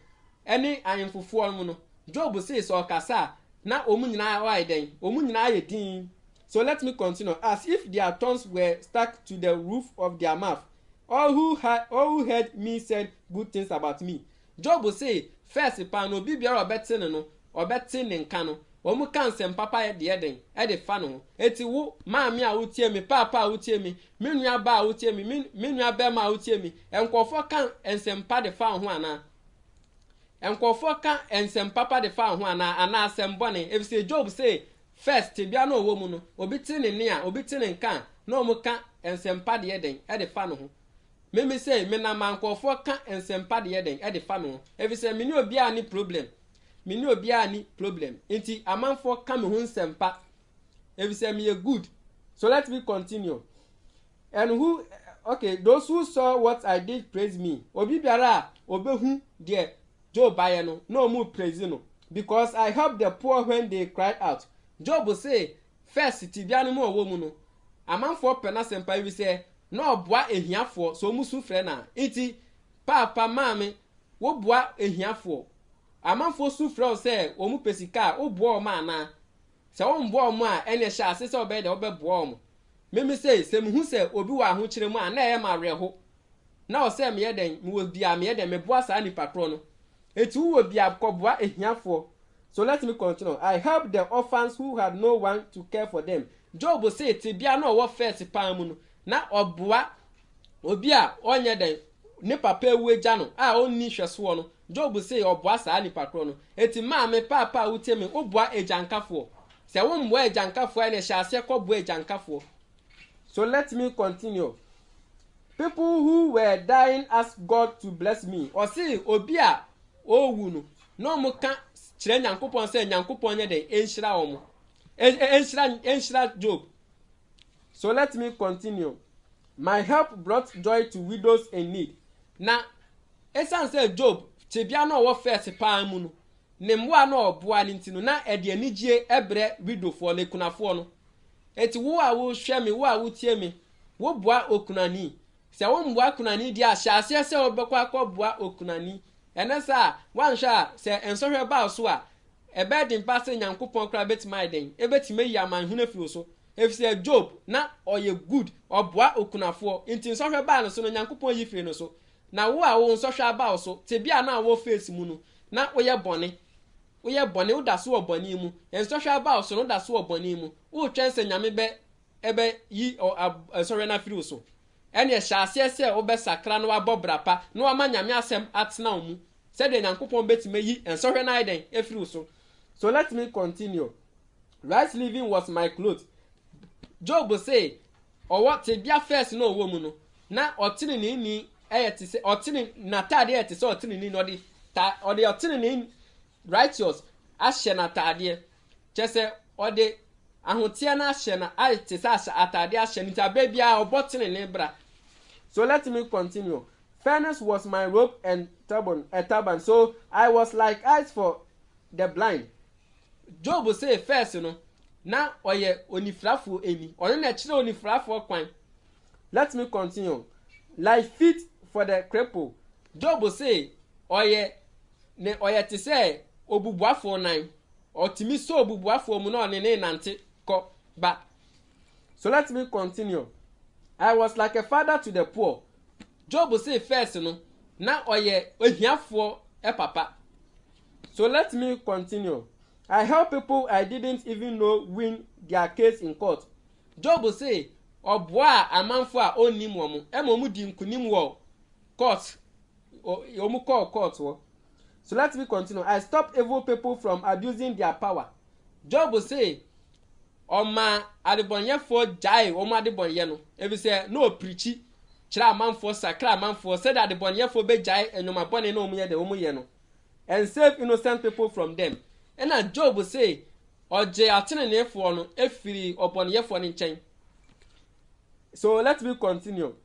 any ahemfofo no. Job says o kasa na omu nyina wa eden omu nyina ye din. So let me continue. As if their tongues were stuck to the roof of their mouth. All who heard me said good things about me. Job say first pa no bibia obetin no obetin nka no omu kansem papa ye de eden e de fa no eti wo maami a wotie mi papa a wotie mi menua ba a wotie mi menua ba ma a wotie mi enkofo kan ensempa de fa ho ana. enkofo ka ensem papa de fa ho ana asem bone if say Job say first bia no wo mu no obi ti ne ne a obi ti ne nka na o mu ka ensem pa de den e de fa no ho me say me na mankofo ka ensem pa de den e de fa no ho if say me ni obi a ni problem enti amanfo ka me ho ensem pa if say me good. So let me continue. And who okay, those who saw what I did praise me. Obi biara obehu de Job aye no mu praise no because I helped the poor when they cried out. Job will say first ti bia no mo wo mu no amanfo pe na sempa wi say no boa ehiafo so mu su frɛ na iti papa maame wo boa ehiafo amanfo su frɛ o say o mu pesika o boa o ma na se wo mboa o mu a ene hya ase se obe de obe boa o mu me say se mu hu se obi wa ho kyere mu a na e ma reho na o say me ye den me wo bia me ye den me boa sa ni patro no etu wo bia koboa ehiafo. So let me continue. I helped the orphans who had no one to care for them. Job say ti bia no wo first pan mu no na oboa obi a onye den ne papa ewu eja no a onni hweso no Job say oboa sa ni patro no eti ma me papa utemi oboa ejankafo se wo mboa ejankafo ene hya ase koboa ejankafo. So let me continue. People who were dying asked God to bless me. Or see obi a owu no mo ka kire nyankopon say nyankopon nye den enhira omo enhira Job. So let me continue. My help brought joy to widows in need. Na esan say Job tebia no wo first pan mu no ne mboa no oboa ni ntino na e de anigye ebre widowfo le kunafo no eti wo a wo hwe me wo a wo tie me wo boa okunani se wo mboa kunani di ahya ase se obekwa akọboa okunani enesa wanhwa se ensohwe ba so a ebe din passe nyankopon kra betima den ebetima yi amanhunu afiro so efise Job na oye good oboa okunafo nti ensohwe ba no so no nyankopon yi firi no so na wo a wo ensohwe ba so tebia na wo face mu no na oye bone wo da so oboni mu ensohwe ba so no da so oboni mu wo twense nyame be ebe yi ensohwe na firi so ene hya ase obe sakra no abobrapa no ama nyame asem atena mu said the nyankopon betima yi ensohwe na den efiri so. So let me continue. Right living was my clothes. Job say what tebia first no wo mu no na otini ni eyete se otini na tade eyete se otini ni no de ode otini ni righteous ahye na tade chese ode ahotia na ahye na ayete se atade ahye ni tabe bia obotini ni bra. So let me continue. Fairness was my robe and turban, so I was like eyes for the blind. Job say first no na oye onifrafo emi ono na kire onifrafo kwan. Let me continue. Like feet for the cripple. Job say oye te say obubuafo nan otimi so obubuafo mu na ne nante ko ba. So let me continue. I was like a father to the poor. Job say first no na oye ohiafo papa. So let me continue. I help people I didn't even know win their case in court. Job say oboa amanfo a onim wo emomu di nkunim wo court omu court wo. So let me continue. I stop evil people from abusing their power. Job say oma adebonyefo jai omu adebonye no ebi say no preachi kira amanfo sakra amanfo said adebonyefo be jai enoma bone no omu ye de omu ye no and save innocent people from them. And Job say oje atenenefo no efiri obonyefo ni nchen. So let me continue.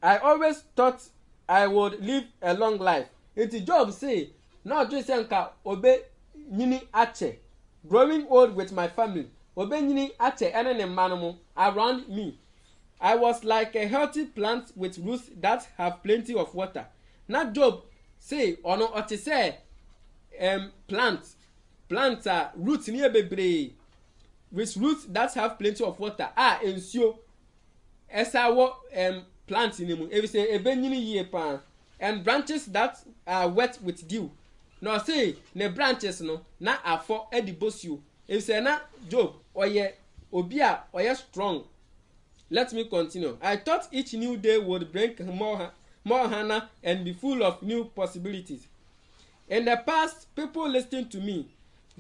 I always thought I would live a long life. It Job say no do say nka obe nyini ache growing old with my family obe nyini ache ene ne manomo around me. I was like a healthy plant with roots that have plenty of water. Now Job say ono ote say plants are roots near bebre with roots that have plenty of water ensure esawo plant in mu ebi say ebenyini yie pan and branches that are wet with dew. No say ne branches no na afọ edibosio ebi say na Job oye obi a oye strong. Let me continue. I thought each new day would bring more hannah and be full of new possibilities. In the past, people listening to me,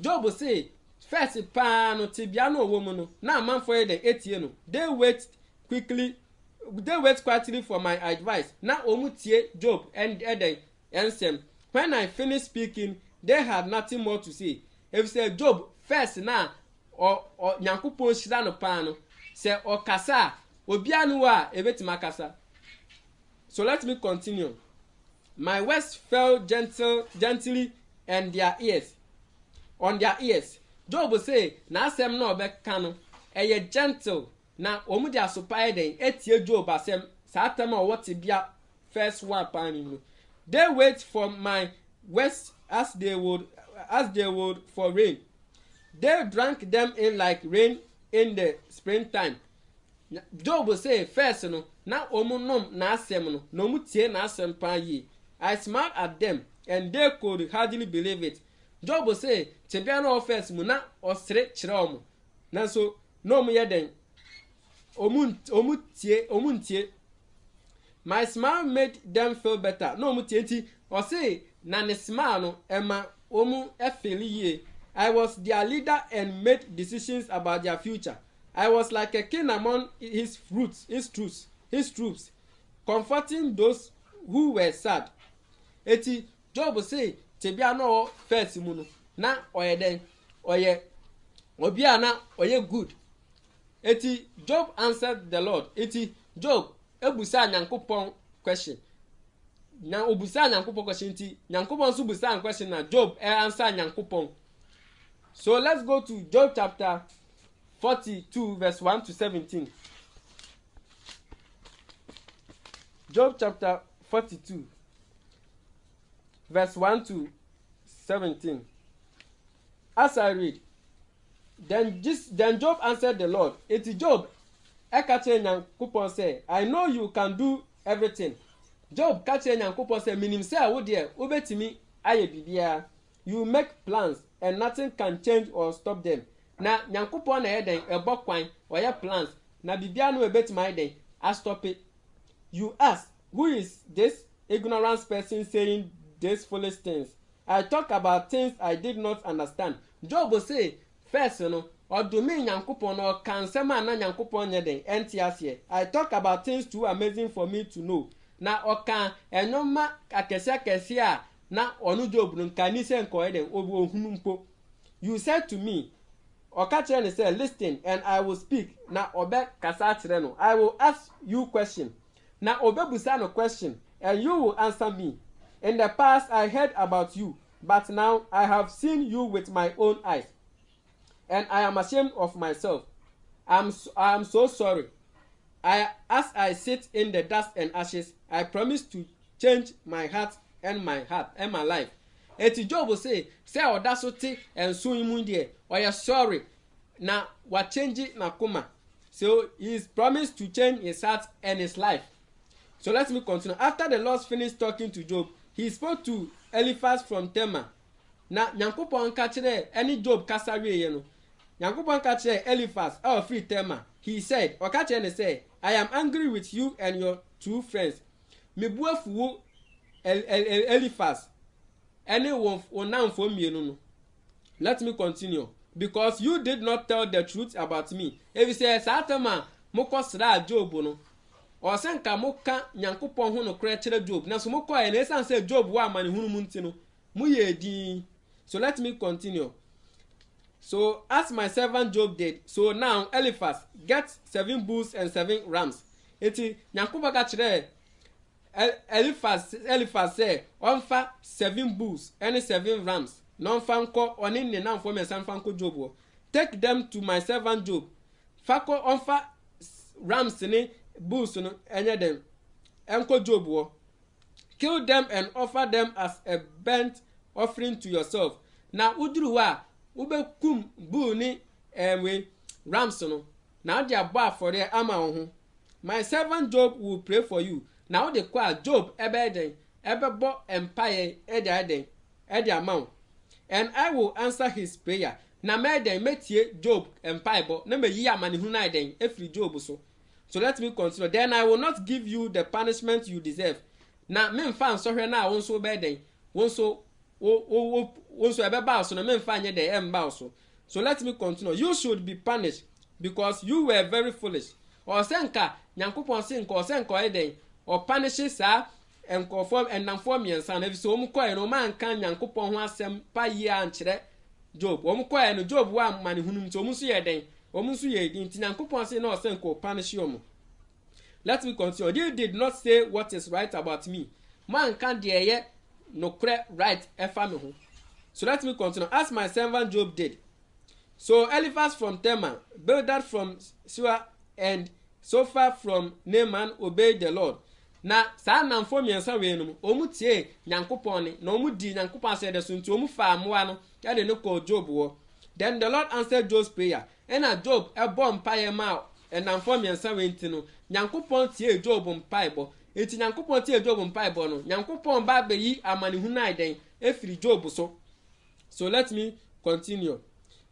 Job will say, first pan tibiano woman, now man for the 8 years. They wait quietly for my advice. Now omutie Job and Eden ansem. When I finished speaking, they had nothing more to say. If say Job first now or Nyankopon shira no pan say or kasa obianu wa ebetima kasa. So let me continue. My words fell gently on their ears. Job will say, na asem na obeka no, eye gentle, na omu de asopae den, etie Job asem, sa atem a what bia first one pan. They wait for my words as they would for rain. They drank them in like rain in the springtime. Job will say, first no, na omu nom na asem no, no mu tie na asem pan ye. I smiled at them, and they could hardly believe it. Job will say, Tibiano offers muna or straight chrom. Nanso, no me yeden. Omuntie. My smile made them feel better. No mutienti, or say, Nane smile no, Emma, omu efili. I was their leader and made decisions about their future. I was like a king among his troops, comforting those who were sad. Eti Job say tebia no first mu no na oye den oye obia na oye good. Eti Job answered the Lord. Eti Job ebusa Nyankopon question. Na obusa Nyankopon question ti Nyankopon so busa question na Job answer Nyankopon. So let's go to Job chapter 42 verse 1 to 17. Job chapter 42 verse 1 to 17. As I read, then Job answered the Lord. It is Job, Ekache Nyankopon say, I know you can do everything. Job kache Nyankopon say, minim say awodie, obetimi aye bibia. You make plans and nothing can change or stop them. Na Nyankopon na eden ebo kwan, oye plans, na bibia no ebetimi eden, I stop it. You ask, who is this ignorant person saying these foolish things? I talk about things I did not understand. Job will say, first, Odumi Nyankopon or kansema na Nyankopon yeden entiasie. I talk about things too amazing for me to know. Na okan enoma akese a na onu Job nka ni se nko yeden obu ohunu mpo. You said to me, Okachere say, listen and I will speak. Na obe kasa kire no. I will ask you question. Na obe busa no question and you will answer me. In the past I heard about you, but now I have seen you with my own eyes, and I am ashamed of myself. I am so sorry. As I sit in the dust and ashes, I promise to change my heart and my life. Eti Job will say odasoti and so imu die, or you sorry. Now what change na kuma. So he is promised to change his heart and his life. So let me continue. After the Lord finished talking to Job, he spoke to Eliphaz from Tema. Na Nyankopon ka kire any Job kasari ye no. Nyankopon ka kire Eliphaz free Tema. He said, "Oka kire ne say, I am angry with you and your two friends. Me buafu wo Eliphaz. Any one onam for me no." Let me continue. Because you did not tell the truth about me. If you say Satama mokosra Job no. Or senka moka Nyankopon ho no kra kire Job. Na so mokọ e na esan say Job wa amane hunu mu ntino. Mu ye din. So let me continue. So as my servant Job did, so now Eliphaz get 7 bulls and 7 rams. Eti Nyankopon ka kire Eliphaz say, "Onfa 7 bulls and 7 rams. Non fanko oni ne na fo me san fanko Job. Take them to my servant Job. Fako onfa rams ni bulls no enye dem. Enko Job wo. Kill them and offer them as a burnt offering to yourself. Na uduru wa ubekum bull ni we rams no. Na dia abo for there ama ho. My servant Job will pray for you. Now the kwa Job ebe bo empire ede amount. And I will answer his prayer. Na me den metie Job empire bo na me yi amane hu na den efri Job so. So let me continue. Then I will not give you the punishment you deserve. Na me mfa nsohwe na won so be den. Won so so ebeba so na memfa nye de emba so. So let me continue. You should be punished because you were very foolish. Or senka Nyankopon sin ko senka eden or punish sa enkonform enamform yensa na so omu koye no man kan Nyankopon ho asem pa yi ankyere Job. Omu koye no Job wa mane hunum so omu so ye den. Omu so ye din ti Nyankopon sin na o senka punish omu. Let me continue. You did not say what is right about me. Man can de ye no kre right efa me ho. So let me continue. As my servant Job did. So Eliphaz from Teman, Bildad from Shua, and Sophar from Naaman obeyed the Lord. Na saa namfo miensa we no omu tie Nyankopon ne na omu di Nyankopon say the so nti omu fa amoa no ya de no call Job wo. Then the Lord answered Job's prayer. And Job ebo mpaye ma namfo miensa we nti no Nyankopon tie Job mpaye bo. Eti Nyankopon tie Job mpaye bo no Nyankopon ba be yi amanihu na den efiri Job so. So let me continue.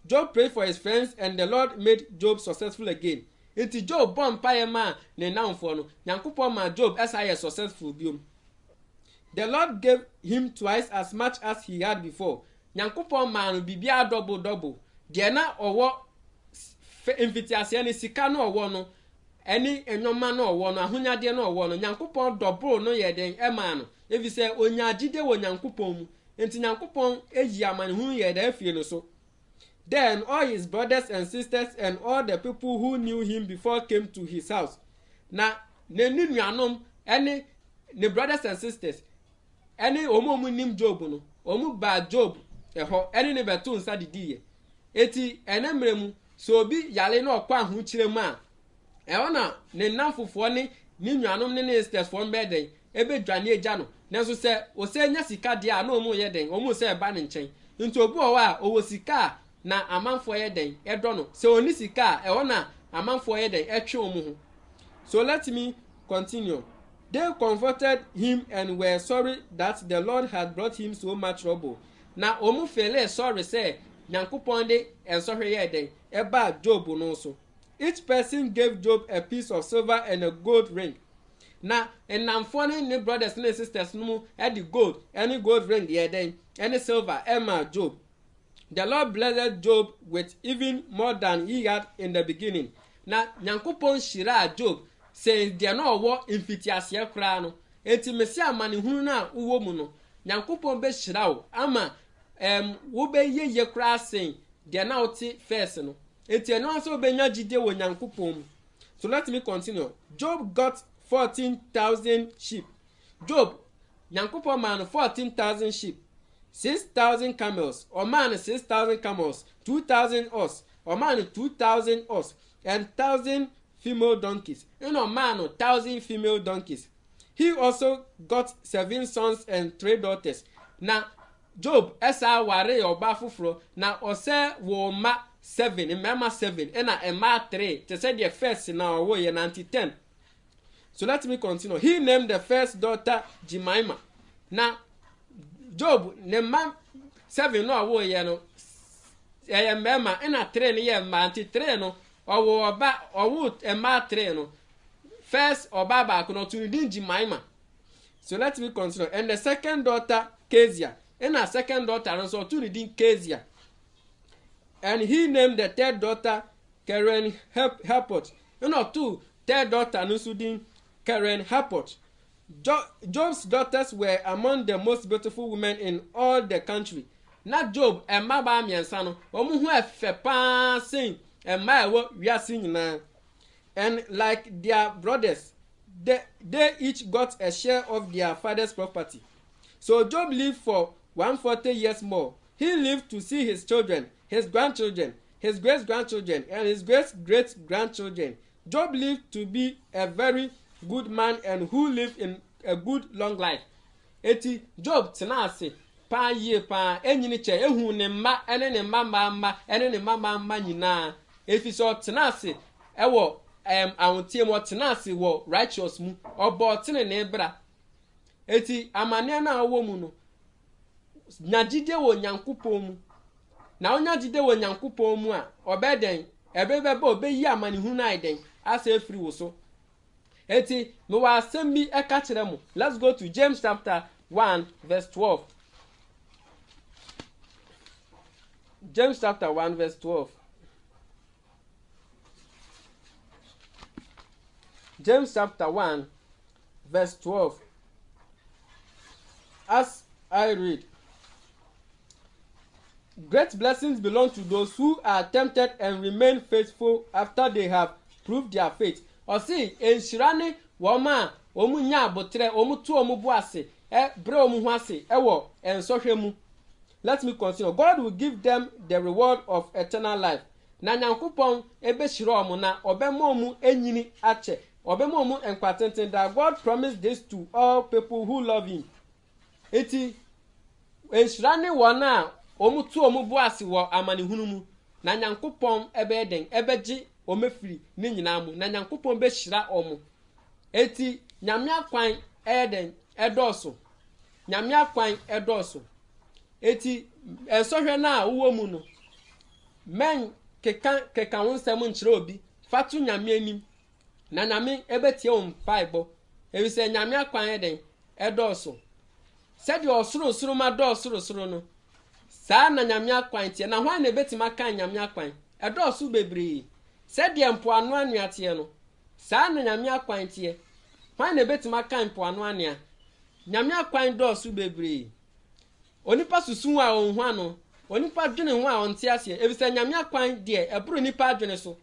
Job prayed for his friends and the Lord made Job successful again. Iti Job bon paye ma ne namfo no Nyankopon ma Job as successful biom. The Lord gave him twice as much as he had before. Nyankopon ma no bibia double. De na owo invitiase ne sika no owo no eni enoma no owo no ahonyade no owo no Nyankopon double no ye den e ma no evi se onyagide wo Nyankopon mu. Enti Nyankopon eyi amane hu ye da afie no so. Then all his brothers and sisters and all the people who knew him before came to his house. Na ne nuanom ene ne brothers and sisters ene omo nim Job no omu ba Job eho ene ne beto nsa didiye. Eti ene mremu so obi yale na okwa hu kirem a eho na ne namfofo ne nuanom ne sisters fo mbeden ebe dwane eja no nenso se o se nya sika de a na omu ye den omu se ba ne nchen nti obi o wa owo sika na amanfo ye den edo no se oni sika e na amanfo ye den etwe omu ho. So let me continue. They comforted him and were sorry that the Lord had brought him so much trouble. Na omu fele sorry say Nyankopon de ensohwe ye den eba Job no so. Each person gave Job a piece of silver and a gold ring. Na enamfo ne brothers and sisters no e the gold, any gold ring ye den, any silver ema Job. The Lord blessed Job with even more than he had in the beginning. Na Nyankopon shira Job say there no wo infitiase kra no. Enti mesi amane hunu na uwo mu no. Nyankopon be shira wo ama wo be ye kra sen there na oti first no. Enti no so be nya gide wo Nyankopon. So let me continue. Job got 14,000 sheep. Job Nyankopon man 14,000 sheep. 6,000 camels, or man 6,000 camels, 2,000 ox, or man 2,000 ox, and 1,000 female donkeys. And a man 1,000 female donkeys. He also got 7 sons and 3 daughters. Now, Job esa ware oba fufro na ose wo ma 7, emma 7, and a ma 3. Te say the first na wo ye 10. So let me continue. He named the first daughter Jemima. Now Job ne ma 7 no awo ye no mema na 3 ne ye ma anti 3 no owo oba owo ma 3 no first oba ba no to din Jemima. So let me continue. And the second daughter Kezia, and a second daughter no so to din Kezia. And he named the third daughter Karen Hapot. No two third daughter no so din Karen Hapot. Job's daughters were among the most beautiful women in all the country. Na Job emma ba miensa no omu hu efe pa sin emma ewo wiase nyina. And like their brothers, they each got a share of their father's property. So Job lived for 140 years more. He lived to see his children, his grandchildren, his great-grandchildren, and his great-great-grandchildren. Job lived to be a very good man and who lived in a good long life. Eti Job tenase pa ye pa enyini che ehu ne mma ene ne mama ene ne mama nyina efiso tenase ewo awontie mo tenase wo righteous mu obo tene ne bra. Eti amane na awo mu no nyagide wo Nyankopon mu na onyagide wo Nyankopon mu a obeden ebebebe obeyi amane hu na iden asa efiri wo so. Eti no wa asem bi eka kire mu. Let's go to James chapter 1 verse 12. James chapter 1 verse 12. James chapter 1 verse 12. As I read, great blessings belong to those who are tempted and remain faithful after they have proved their faith. Or see, enshirane woma omu nya abotre omu tu omu buase bre omu huase ewo ensohwemu. Let me continue. God will give them the reward of eternal life. Na nyankopon ebe shiro omu na obemo omu enyini ache obemo omu enkwatenten. That God promised this to all people who love him. Eti enshirane wona omu tu omu buase wo amani hunumu na nyankopon ebe eden ebeji omefiri ne nyina mu na nyankopon be shira omu. Eti nyame akwan eden edoso nyame akwan edoso. Eti ensohwe na uwo mu no men keka wonsem nkyere obi fatu nyame anim na nyame ebetie Bible ewise nyame akwan eden edoso sedi osoro ma do osoro no saa na nyame akwan tie na hwan na ebetima kan nyame akwan edoso bebre sedi empo anu anuatie no saa na nyame akwan tie hwan na ebetima kan empo anu ania nyame akwan doso bebre. Onipa susu a onhu ano onipa dwene ho a onte ase ebisa nyame akwan de eburu nipa adwene so.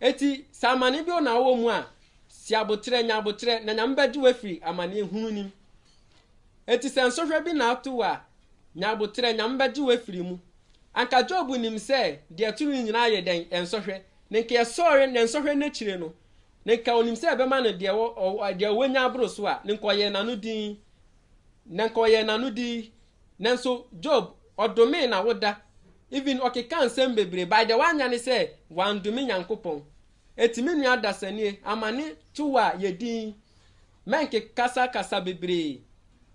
Eti samane bi ona wo mu a si abotre nya abotre na nyame bagi wafiri amane hunu nim. Eti sensohwe bi na ato a nya abotre nyame bagi wafiri mu. Anka Job nim se de turu nyina ye den ensohwe ne nke yesore ne ensohwe na chire no ne nka onim se ebema no de wonya aburo so a ne nkoye nanu din ne nkoye nanu di. Nanso Job odome na woda even okeka nsem bebre by the one yan say wan dumi nyankopon etimi nua dasanie amane tuwa yedi men ke kasa bebre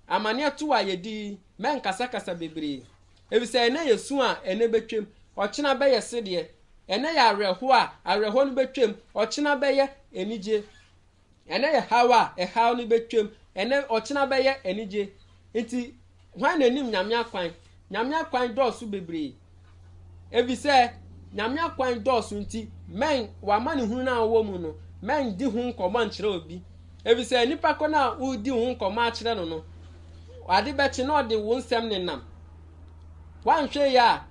amane tuwa yedi men kasa bebre ebise ene yesu a ene betwem okina be yese de ene ya areho a areho no betwem okina be ye enije ene ye hawa haw no betwem ene okina be ye enije enti hwan na nim nyame akwan dosu bebre ebise nyame akwan dosu nti men wa mane hunu na wo mu no men di hu nkomo nkyere obi ebise nipa ko na udi hu nkomo akyere no no ade bechi na ode wo nsem ne nam wan hwe ya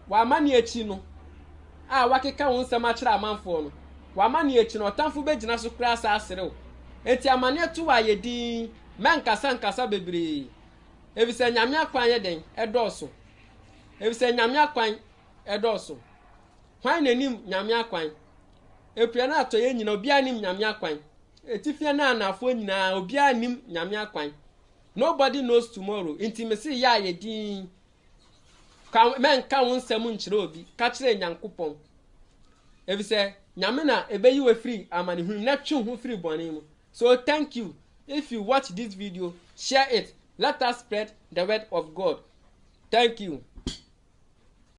wa mane echi no a wakeka wo nsem akyere amanfo no wa mane echi no otamfo begina so kura asa aserew enti amane to wa yedi men kasa bebre. Ebise nyame akwan ye den edoso ebise nyame akwan edoso hwan na nim nyame akwan epia na atoye nyina obi anim nyame akwan etifia na anafo nyina obi anim nyame akwan. Nobody knows tomorrow. Intimacy ya ye din ka men ka wonsem nkyere obi ka kire nyankopon ebise nyame na ebeyi we free amane hu na twe hu free bone mu. So thank you. If you watch this video, share it. Let us spread the word of God. Thank you.